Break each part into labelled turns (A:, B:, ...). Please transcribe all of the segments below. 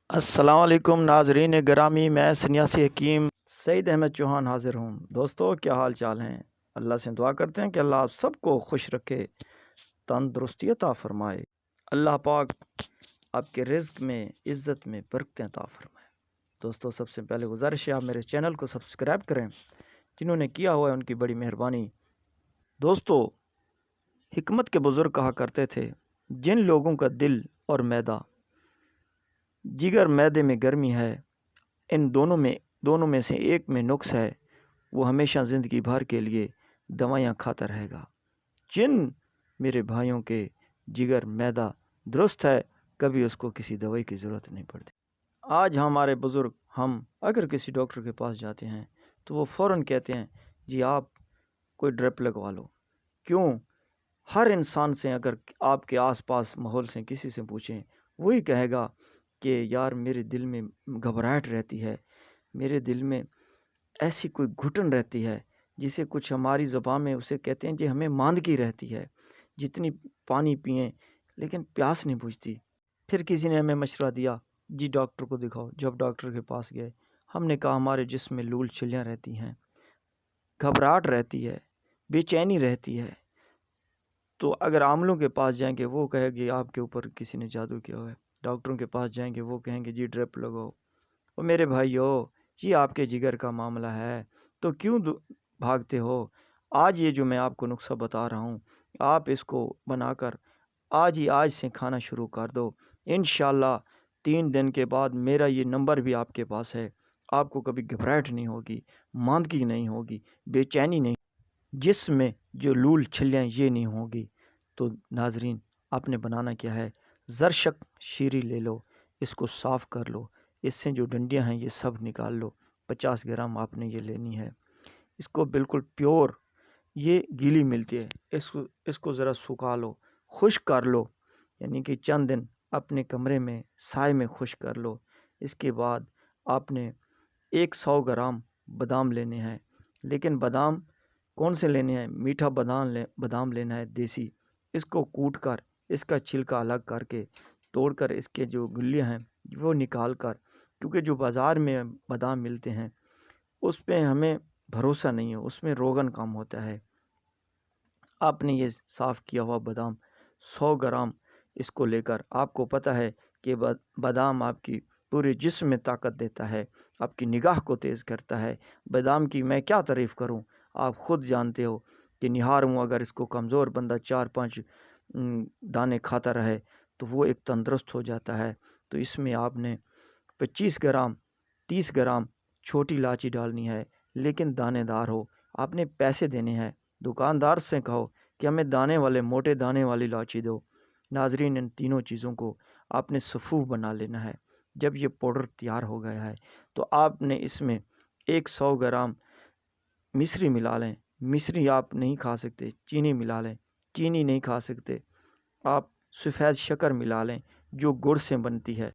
A: السلام علیکم ناظرین گرامی، میں سنیاسی حکیم سعید احمد چوہان حاضر ہوں۔ دوستو، کیا حال چال ہیں؟ اللہ سے دعا کرتے ہیں کہ اللہ آپ سب کو خوش رکھے، تندرستی عطا فرمائے۔ اللہ پاک آپ کے رزق میں، عزت میں برکتیں عطا فرمائے۔ دوستو، سب سے پہلے گزارش ہے آپ میرے چینل کو سبسکرائب کریں، جنہوں نے کیا ہوا ہے ان کی بڑی مہربانی۔ دوستو، حکمت کے بزرگ کہا کرتے تھے، جن لوگوں کا دل اور معدہ، جگر معدے میں گرمی ہے، ان دونوں میں سے ایک میں نقص ہے، وہ ہمیشہ زندگی بھر کے لیے دوائیاں کھاتا رہے گا۔ جن میرے بھائیوں کے جگر معدہ درست ہے، کبھی اس کو کسی دوائی کی ضرورت نہیں پڑتی۔ آج ہمارے بزرگ، ہم اگر کسی ڈاکٹر کے پاس جاتے ہیں تو وہ فوراً کہتے ہیں جی آپ کوئی ڈرپ لگوا لو۔ کیوں؟ ہر انسان سے، اگر آپ کے آس پاس ماحول سے کسی سے پوچھیں، وہی کہے گا کہ یار میرے دل میں گھبراہٹ رہتی ہے، میرے دل میں ایسی کوئی گھٹن رہتی ہے جسے کچھ ہماری زبان میں اسے کہتے ہیں جی ہمیں ماندگی رہتی ہے، جتنی پانی پئیں لیکن پیاس نہیں بجھتی۔ پھر کسی نے ہمیں مشورہ دیا جی ڈاکٹر کو دکھاؤ۔ جب ڈاکٹر کے پاس گئے، ہم نے کہا ہمارے جسم میں لول چھلیاں رہتی ہیں، گھبراہٹ رہتی ہے، بے چینی رہتی ہے۔ تو اگر عاملوں کے پاس جائیں گے وہ کہے گی آپ کے اوپر کسی نے جادو کیا ہوا ہے، ڈاکٹروں کے پاس جائیں گے وہ کہیں گے جی ڈرپ لگاؤ۔ اور میرے بھائیو، یہ آپ کے جگر کا معاملہ ہے تو کیوں بھاگتے ہو؟ آج یہ جو میں آپ کو نسخہ بتا رہا ہوں، آپ اس کو بنا کر آج سے کھانا شروع کر دو۔ انشاءاللہ 3 دن کے بعد میرا یہ نمبر بھی آپ کے پاس ہے، آپ کو کبھی گھبراہٹ نہیں ہوگی، ماندگی نہیں ہوگی، بے چینی نہیں، جس میں جو لول چھلیاں یہ نہیں ہوگی۔ تو ناظرین، آپ نے بنانا کیا ہے؟ زرشک شیری لے لو، اس کو صاف کر لو، اس سے جو ڈنڈیاں ہیں یہ سب نکال لو۔ 50 گرام آپ نے یہ لینی ہے۔ اس کو بالکل پیور، یہ گیلی ملتی ہے، اس کو ذرا سکھا لو، خشک کر لو، یعنی کہ چند دن اپنے کمرے میں سائے میں خشک کر لو۔ اس کے بعد آپ نے 100 گرام بادام لینے ہیں، لیکن بادام کون سے لینے ہیں؟ میٹھا بادام لینا ہے، دیسی۔ اس کو کوٹ کر، اس کا چھلکا الگ کر کے، توڑ کر اس کے جو گلیاں ہیں وہ نکال کر، کیونکہ جو بازار میں بادام ملتے ہیں اس پہ ہمیں بھروسہ نہیں ہے، اس میں روغن کم ہوتا ہے۔ آپ نے یہ صاف کیا ہوا بادام 100 گرام اس کو لے کر، آپ کو پتہ ہے کہ بادام آپ کی پورے جسم میں طاقت دیتا ہے، آپ کی نگاہ کو تیز کرتا ہے۔ بادام کی میں کیا تعریف کروں، آپ خود جانتے ہو کہ نہار ہوں، اگر اس کو کمزور بندہ 4-5 دانے کھاتا رہے تو وہ ایک تندرست ہو جاتا ہے۔ تو اس میں آپ نے 25 گرام 30 گرام چھوٹی الائچی ڈالنی ہے، لیکن دانے دار ہو۔ آپ نے پیسے دینے ہیں، دکاندار سے کہو کہ ہمیں دانے والے، موٹے دانے والی الائچی دو۔ ناظرین، ان تینوں چیزوں کو آپ نے صفوف بنا لینا ہے۔ جب یہ پاؤڈر تیار ہو گیا ہے تو آپ نے اس میں 100 گرام مصری ملا لیں۔ مصری آپ نہیں کھا سکتے، چینی ملا لیں۔ چینی نہیں کھا سکتے، آپ سفید شکر ملا لیں جو گڑ سے بنتی ہے۔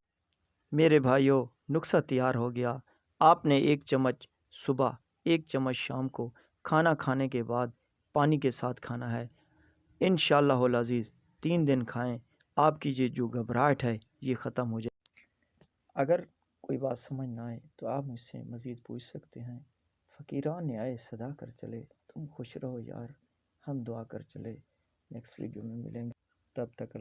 A: میرے بھائیو، نسخہ تیار ہو گیا۔ آپ نے 1 چمچ صبح، 1 چمچ شام کو، کھانا کھانے کے بعد پانی کے ساتھ کھانا ہے۔ انشاءاللہ العزیز 3 دن کھائیں، آپ کی یہ جو گھبراہٹ ہے یہ ختم ہو جائے۔ اگر کوئی بات سمجھ نہ آئے تو آپ مجھ سے مزید پوچھ سکتے ہیں۔ فقیران نے آئے صدا کر چلے، تم خوش رہو یار، ہم دعا کر چلے۔ نیکسٹ ویڈیو میں ملیں گے، تب تک اللہ